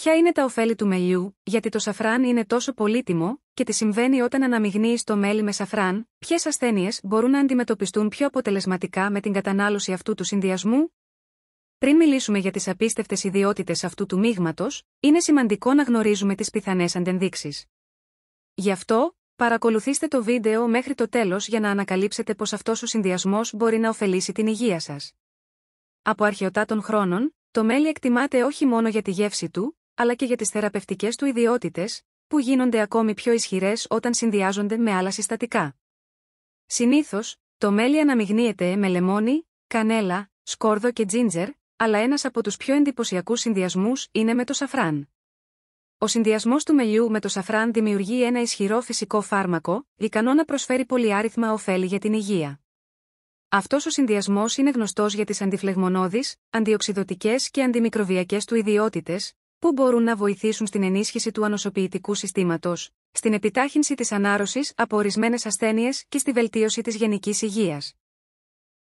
Ποια είναι τα ωφέλη του μελιού, γιατί το σαφράν είναι τόσο πολύτιμο, και τι συμβαίνει όταν αναμειγνύεις το μέλι με σαφράν, ποιες ασθένειες μπορούν να αντιμετωπιστούν πιο αποτελεσματικά με την κατανάλωση αυτού του συνδυασμού? Πριν μιλήσουμε για τις απίστευτες ιδιότητες αυτού του μείγματος, είναι σημαντικό να γνωρίζουμε τις πιθανές αντενδείξεις. Γι' αυτό, παρακολουθήστε το βίντεο μέχρι το τέλος για να ανακαλύψετε πως αυτός ο συνδυασμός μπορεί να ωφελήσει την υγεία σας. Από αρχαιοτάτων χρόνων, το μέλι εκτιμάται όχι μόνο για τη γεύση του, αλλά και για τις θεραπευτικές του ιδιότητες, που γίνονται ακόμη πιο ισχυρές όταν συνδυάζονται με άλλα συστατικά. Συνήθως, το μέλι αναμειγνύεται με λεμόνι, κανέλα, σκόρδο και τζίντζερ, αλλά ένας από τους πιο εντυπωσιακούς συνδυασμούς είναι με το σαφράν. Ο συνδυασμός του μελιού με το σαφράν δημιουργεί ένα ισχυρό φυσικό φάρμακο, ικανό να προσφέρει πολυάριθμα ωφέλη για την υγεία. Αυτός ο συνδυασμός είναι γνωστός για τις αντιφλεγμονώδεις, αντιοξιδωτικές και αντιμικροβιακές του ιδιότητες, που μπορούν να βοηθήσουν στην ενίσχυση του ανοσοποιητικού συστήματος, στην επιτάχυνση της ανάρρωσης από ορισμένες ασθένειες και στη βελτίωση της γενικής υγείας.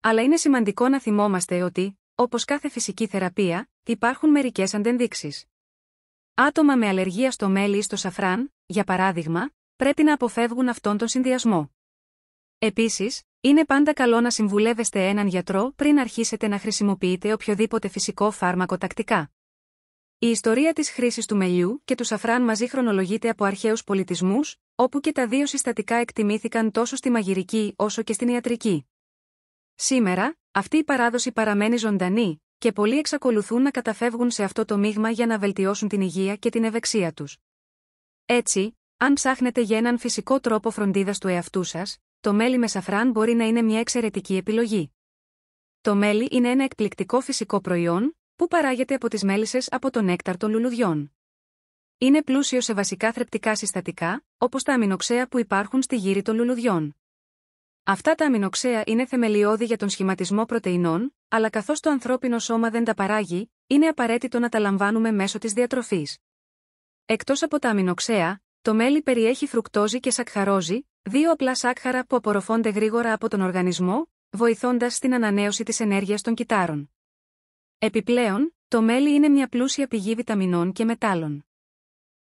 Αλλά είναι σημαντικό να θυμόμαστε ότι, όπως κάθε φυσική θεραπεία, υπάρχουν μερικές αντενδείξεις. Άτομα με αλλεργία στο μέλι ή στο σαφράν, για παράδειγμα, πρέπει να αποφεύγουν αυτόν τον συνδυασμό. Επίσης, είναι πάντα καλό να συμβουλεύεστε έναν γιατρό πριν αρχίσετε να χρησιμοποιείτε οποιοδήποτε φυσικό φάρμακο τακτικά. Η ιστορία της χρήσης του μελιού και του σαφράν μαζί χρονολογείται από αρχαίους πολιτισμούς, όπου και τα δύο συστατικά εκτιμήθηκαν τόσο στη μαγειρική όσο και στην ιατρική. Σήμερα, αυτή η παράδοση παραμένει ζωντανή, και πολλοί εξακολουθούν να καταφεύγουν σε αυτό το μείγμα για να βελτιώσουν την υγεία και την ευεξία τους. Έτσι, αν ψάχνετε για έναν φυσικό τρόπο φροντίδας του εαυτού σας, το μέλι με σαφράν μπορεί να είναι μια εξαιρετική επιλογή. Το μέλι είναι ένα εκπληκτικό φυσικό προϊόν, που παράγεται από τις μέλισσες από το νέκταρ των λουλουδιών. Είναι πλούσιο σε βασικά θρεπτικά συστατικά, όπως τα αμινοξέα που υπάρχουν στη γύρι των λουλουδιών. Αυτά τα αμινοξέα είναι θεμελιώδη για τον σχηματισμό πρωτεϊνών, αλλά καθώς το ανθρώπινο σώμα δεν τα παράγει, είναι απαραίτητο να τα λαμβάνουμε μέσω της διατροφής. Εκτός από τα αμινοξέα, το μέλι περιέχει φρουκτόζη και σακχαρόζη, δύο απλά σάκχαρα που απορροφώνται γρήγορα από τον οργανισμό, βοηθώντας στην ανανέωση της ενέργειας των κυττάρων. Επιπλέον, το μέλι είναι μια πλούσια πηγή βιταμινών και μετάλλων.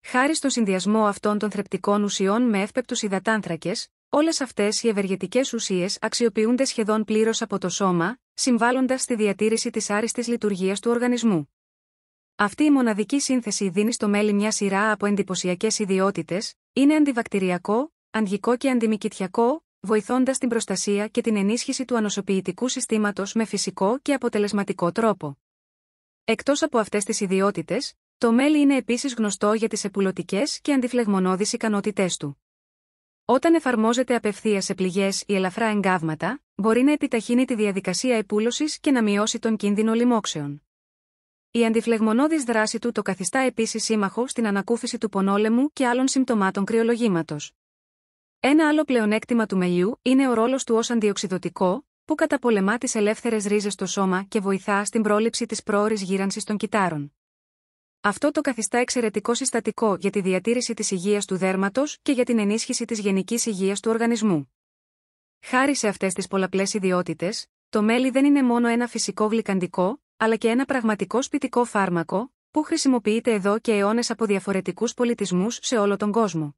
Χάρη στον συνδυασμό αυτών των θρεπτικών ουσιών με εύπεπτους υδατάνθρακες, όλες αυτές οι ευεργετικές ουσίες αξιοποιούνται σχεδόν πλήρως από το σώμα, συμβάλλοντας στη διατήρηση της άριστης λειτουργίας του οργανισμού. Αυτή η μοναδική σύνθεση δίνει στο μέλι μια σειρά από εντυπωσιακές ιδιότητες, είναι αντιβακτηριακό, αντγικό και αντιμικητιακό, βοηθώντας την προστασία και την ενίσχυση του ανοσοποιητικού συστήματος με φυσικό και αποτελεσματικό τρόπο. Εκτός από αυτές τις ιδιότητες, το μέλι είναι επίσης γνωστό για τις επουλωτικές και αντιφλεγμονώδεις ικανότητές του. Όταν εφαρμόζεται απευθείας σε πληγές ή ελαφρά εγκάβματα, μπορεί να επιταχύνει τη διαδικασία επούλωσης και να μειώσει τον κίνδυνο λοιμόξεων. Η αντιφλεγμονώδης δράση του το καθιστά επίσης σύμμαχο στην ανακούφιση του πονόλεμου και άλλων συμπτωμάτων κρυολογήματος. Ένα άλλο πλεονέκτημα του μελιού είναι ο ρόλος του ως αντιοξιδωτικό, που καταπολεμά τις ελεύθερες ρίζες στο σώμα και βοηθά στην πρόληψη της πρόωρης γύρανσης των κυττάρων. Αυτό το καθιστά εξαιρετικό συστατικό για τη διατήρηση της υγείας του δέρματος και για την ενίσχυση της γενικής υγείας του οργανισμού. Χάρη σε αυτές τις πολλαπλές ιδιότητες, το μέλι δεν είναι μόνο ένα φυσικό γλυκαντικό, αλλά και ένα πραγματικό σπιτικό φάρμακο, που χρησιμοποιείται εδώ και αιώνες από διαφορετικούς πολιτισμούς σε όλο τον κόσμο.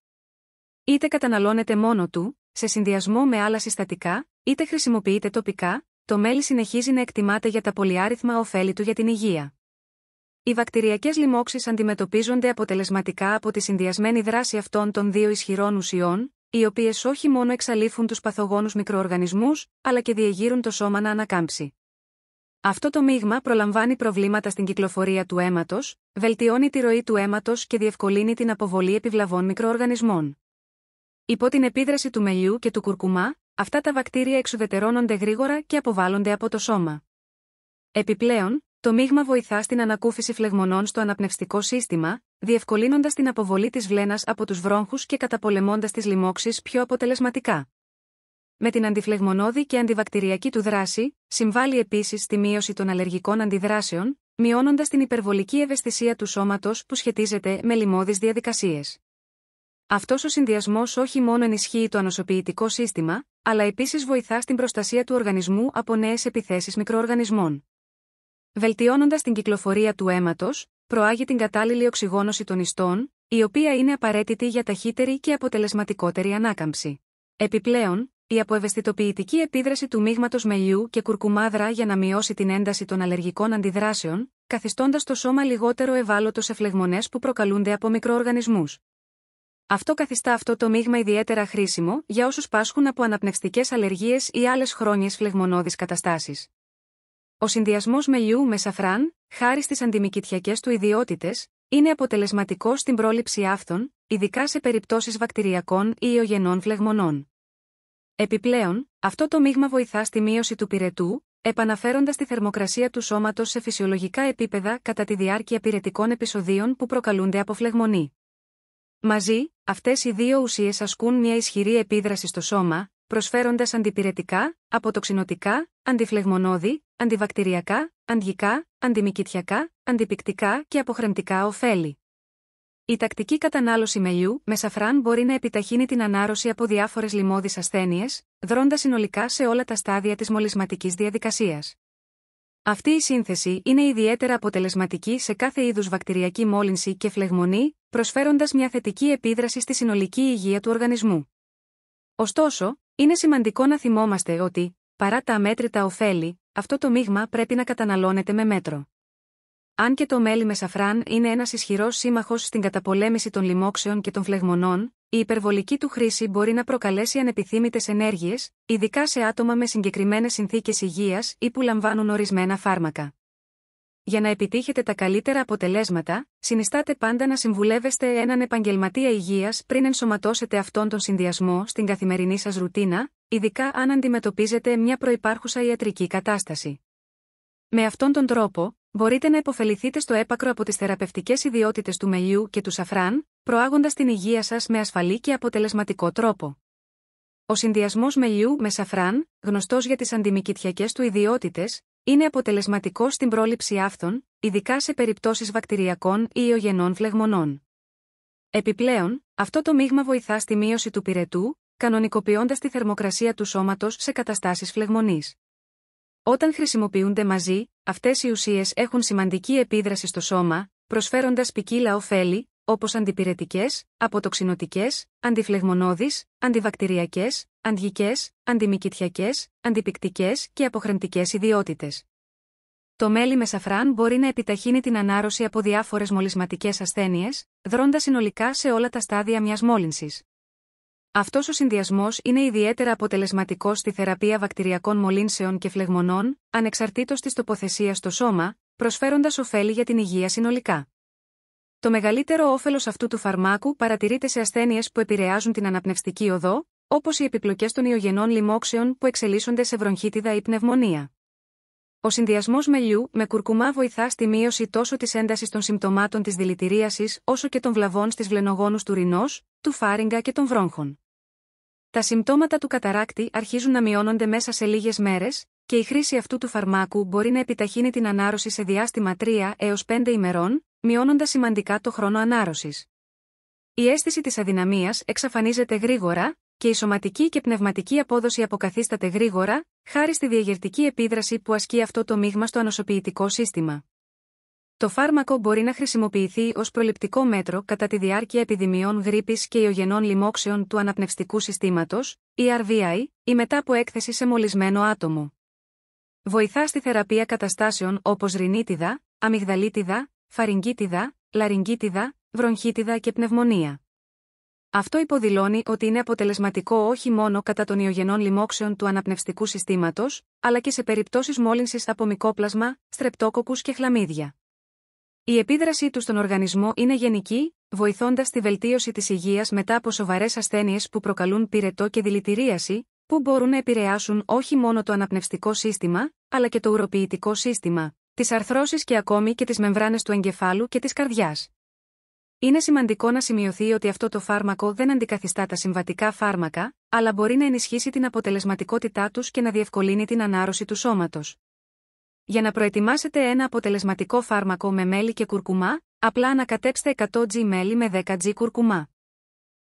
Είτε καταναλώνεται μόνο του, σε συνδυασμό με άλλα συστατικά, είτε χρησιμοποιείται τοπικά, το μέλι συνεχίζει να εκτιμάται για τα πολυάριθμα ωφέλη του για την υγεία. Οι βακτηριακές λοιμώξεις αντιμετωπίζονται αποτελεσματικά από τη συνδυασμένη δράση αυτών των δύο ισχυρών ουσιών, οι οποίες όχι μόνο εξαλείφουν τους παθογόνους μικροοργανισμούς, αλλά και διεγείρουν το σώμα να ανακάμψει. Αυτό το μείγμα προλαμβάνει προβλήματα στην κυκλοφορία του αίματος, βελτιώνει τη ροή του αίματος και διευκολύνει την αποβολή επιβλαβών μικροοργανισμών. Υπό την επίδραση του μελιού και του κουρκουμά, αυτά τα βακτήρια εξουδετερώνονται γρήγορα και αποβάλλονται από το σώμα. Επιπλέον, το μείγμα βοηθά στην ανακούφιση φλεγμονών στο αναπνευστικό σύστημα, διευκολύνοντας την αποβολή της βλένας από τους βρόγχους και καταπολεμώντας τις λοιμώξεις πιο αποτελεσματικά. Με την αντιφλεγμονώδη και αντιβακτηριακή του δράση, συμβάλλει επίσης στη μείωση των αλλεργικών αντιδράσεων, μειώνοντας την υπερβολική ευαισθησία του σώματος που σχετίζεται με λοιμώδεις διαδικασίες. Αυτός ο συνδυασμός όχι μόνο ενισχύει το ανοσοποιητικό σύστημα, αλλά επίσης βοηθά στην προστασία του οργανισμού από νέες επιθέσεις μικροοργανισμών. Βελτιώνοντας την κυκλοφορία του αίματος, προάγει την κατάλληλη οξυγόνωση των ιστών, η οποία είναι απαραίτητη για ταχύτερη και αποτελεσματικότερη ανάκαμψη. Επιπλέον, η αποευαισθητοποιητική επίδραση του μείγματος μελιού και κουρκουμά για να μειώσει την ένταση των αλλεργικών αντιδράσεων, καθιστώντας το σώμα λιγότερο ευάλωτο σε φλεγμονές που προκαλούνται από μικροοργανισμούς. Αυτό καθιστά αυτό το μείγμα ιδιαίτερα χρήσιμο για όσους πάσχουν από αναπνευστικές αλλεργίες ή άλλες χρόνιες φλεγμονώδεις καταστάσεις. Ο συνδυασμός μελιού με σαφράν, χάρη στις αντιμυκητιακές του ιδιότητες, είναι αποτελεσματικός στην πρόληψη άφθων, ειδικά σε περιπτώσεις βακτηριακών ή ιογενών φλεγμονών. Επιπλέον, αυτό το μείγμα βοηθά στη μείωση του πυρετού, επαναφέροντας τη θερμοκρασία του σώματος σε φυσιολογικά επίπεδα κατά τη διάρκεια πυρετικών επεισοδίων που προκαλούνται από φλεγμονή. Μαζί, αυτές οι δύο ουσίες ασκούν μια ισχυρή επίδραση στο σώμα, προσφέροντας αντιπυρετικά, αποτοξινωτικά, αντιφλεγμονώδη, αντιβακτηριακά, αντγικά, αντιμυκητιακά, αντιπικτικά και αποχρεμτικά ωφέλη. Η τακτική κατανάλωση μελιού με σαφράν μπορεί να επιταχύνει την ανάρρωση από διάφορες λοιμώδεις ασθένειες, δρώντας συνολικά σε όλα τα στάδια της μολυσματικής διαδικασίας. Αυτή η σύνθεση είναι ιδιαίτερα αποτελεσματική σε κάθε είδους βακτηριακή μόλυνση και φλεγμονή, προσφέροντας μια θετική επίδραση στη συνολική υγεία του οργανισμού. Ωστόσο, είναι σημαντικό να θυμόμαστε ότι, παρά τα αμέτρητα ωφέλη, αυτό το μείγμα πρέπει να καταναλώνεται με μέτρο. Αν και το μέλι με σαφράν είναι ένας ισχυρός σύμμαχος στην καταπολέμηση των λοιμόξεων και των φλεγμονών, η υπερβολική του χρήση μπορεί να προκαλέσει ανεπιθύμητες ενέργειες, ειδικά σε άτομα με συγκεκριμένες συνθήκες υγείας ή που λαμβάνουν ορισμένα φάρμακα. Για να επιτύχετε τα καλύτερα αποτελέσματα, συνιστάτε πάντα να συμβουλεύεστε έναν επαγγελματία υγείας πριν ενσωματώσετε αυτόν τον συνδυασμό στην καθημερινή σας ρουτίνα, ειδικά αν αντιμετωπίζετε μια προϋπάρχουσα ιατρική κατάσταση. Με αυτόν τον τρόπο, μπορείτε να υποφεληθείτε στο έπακρο από τις θεραπευτικές ιδιότητες του μελιού και του σαφράν, προάγοντας την υγεία σας με ασφαλή και αποτελεσματικό τρόπο. Ο συνδυασμός μελιού με σαφράν, γνωστός για τις αντιμυκητιακές του ιδιότητες, είναι αποτελεσματικός στην πρόληψη άφθων, ειδικά σε περιπτώσεις βακτηριακών ή ιογενών φλεγμονών. Επιπλέον, αυτό το μείγμα βοηθά στη μείωση του πυρετού, κανονικοποιώντας τη θερμοκρασία του σώματος σε καταστάσεις φλεγμονής. Όταν χρησιμοποιούνται μαζί, αυτές οι ουσίες έχουν σημαντική επίδραση στο σώμα, προσφέροντας ποικίλα ωφέλη, όπως αντιπυρετικές, αποτοξινωτικές, αντιφλεγμονώδεις, αντιβακτηριακές, αντγικές, αντιμυκητιακές, αντιπικτικές και αποχρεμτικές ιδιότητες. Το μέλι με σαφράν μπορεί να επιταχύνει την ανάρρωση από διάφορες μολυσματικές ασθένειες, δρώντας συνολικά σε όλα τα στάδια μιας μόλυνσης. Αυτός ο συνδυασμός είναι ιδιαίτερα αποτελεσματικός στη θεραπεία βακτηριακών μολύνσεων και φλεγμονών, ανεξαρτήτως της τοποθεσίας στο σώμα, προσφέροντας ωφέλη για την υγεία συνολικά. Το μεγαλύτερο όφελος αυτού του φαρμάκου παρατηρείται σε ασθένειες που επηρεάζουν την αναπνευστική οδό, όπως οι επιπλοκές των ιογενών λοιμόξεων που εξελίσσονται σε βρονχίτιδα ή πνευμονία. Ο συνδυασμός μελιού με κουρκουμά βοηθά στη μείωση τόσο της έντασης των συμπτωμάτων της δηλητηρίασης όσο και των βλαβών στις βλενογόνους του ρινός, του φάριγγα και των βρόγχων. Τα συμπτώματα του καταράκτη αρχίζουν να μειώνονται μέσα σε λίγες μέρες, και η χρήση αυτού του φαρμάκου μπορεί να επιταχύνει την ανάρρωση σε διάστημα 3 έως 5 ημερών, μειώνοντας σημαντικά το χρόνο ανάρρωσης. Η αίσθηση της αδυναμίας εξαφανίζεται γρήγορα, και η σωματική και πνευματική απόδοση αποκαθίσταται γρήγορα, χάρη στη διαγερτική επίδραση που ασκεί αυτό το μείγμα στο ανοσοποιητικό σύστημα. Το φάρμακο μπορεί να χρησιμοποιηθεί ως προληπτικό μέτρο κατά τη διάρκεια επιδημιών γρίπης και ιογενών λοιμόξεων του αναπνευστικού συστήματος, ERVI, ή μετά από έκθεση σε μολυσμένο άτομο. Βοηθά στη θεραπεία καταστάσεων όπως ρινίτιδα, αμυγδαλίτιδα, φαριγγίτιδα, λαριγγίτιδα, βρονχίτιδα και πνευμονία. Αυτό υποδηλώνει ότι είναι αποτελεσματικό όχι μόνο κατά των ιογενών λοιμόξεων του αναπνευστικού συστήματος, αλλά και σε περιπτώσεις μόλυνσης από μυκόπλασμα, στρεπτόκοκκους και χλαμίδια. Η επίδρασή του στον οργανισμό είναι γενική, βοηθώντας τη βελτίωση της υγείας μετά από σοβαρές ασθένειες που προκαλούν πυρετό και δηλητηρίαση, που μπορούν να επηρεάσουν όχι μόνο το αναπνευστικό σύστημα, αλλά και το ουροποιητικό σύστημα, τις αρθρώσεις και ακόμη και τις μεμβράνες του εγκεφάλου και της καρδιάς. Είναι σημαντικό να σημειωθεί ότι αυτό το φάρμακο δεν αντικαθιστά τα συμβατικά φάρμακα, αλλά μπορεί να ενισχύσει την αποτελεσματικότητά τους και να διευκολύνει την ανάρρωση του σώματος. Για να προετοιμάσετε ένα αποτελεσματικό φάρμακο με μέλι και κουρκουμά, απλά ανακατέψτε 100 g μέλι με 10 g κουρκουμά.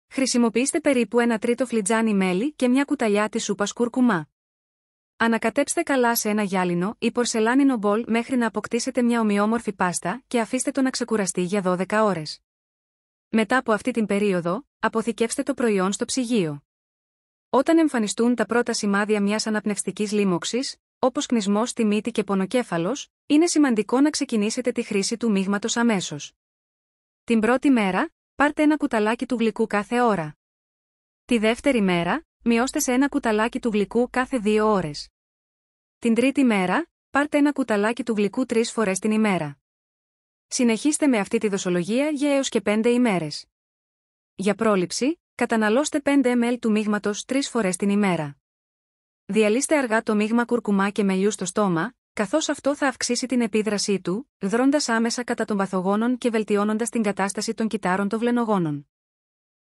Χρησιμοποιήστε περίπου 1 τρίτο φλιτζάνι μέλι και μια κουταλιά της σούπας κουρκουμά. Ανακατέψτε καλά σε ένα γυάλινο ή πορσελάνινο μπολ μέχρι να αποκτήσετε μια ομοιόμορφη πάστα και αφήστε το να ξεκουραστεί για 12 ώρες. Μετά από αυτή την περίοδο, αποθηκεύστε το προϊόν στο ψυγείο. Όταν εμφανιστούν τα πρώτα σημάδια μιας αναπνευστικής λίμωξης, όπως κνισμός στη μύτη και πονοκέφαλος, είναι σημαντικό να ξεκινήσετε τη χρήση του μείγματος αμέσως. Την πρώτη μέρα, πάρτε ένα κουταλάκι του γλυκού κάθε ώρα. Τη δεύτερη μέρα, μειώστε σε ένα κουταλάκι του γλυκού κάθε 2 ώρες. Την τρίτη μέρα, πάρτε ένα κουταλάκι του γλυκού 3 φορές την ημέρα. Συνεχίστε με αυτή τη δοσολογία για έως και 5 ημέρες. Για πρόληψη, καταναλώστε 5 ml του μείγματος 3 φορές την ημέρα. Διαλύστε αργά το μείγμα κουρκουμά και μελιού στο στόμα, καθώς αυτό θα αυξήσει την επίδρασή του, δρώντας άμεσα κατά των παθογόνων και βελτιώνοντας την κατάσταση των κυτάρων των βλενογόνων.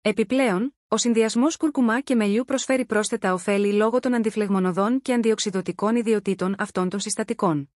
Επιπλέον, ο συνδυασμός κουρκουμά και μελιού προσφέρει πρόσθετα ωφέλη λόγω των αντιφλεγμονωδών και αντιοξυδωτικών ιδιωτήτων αυτών των συστατικών.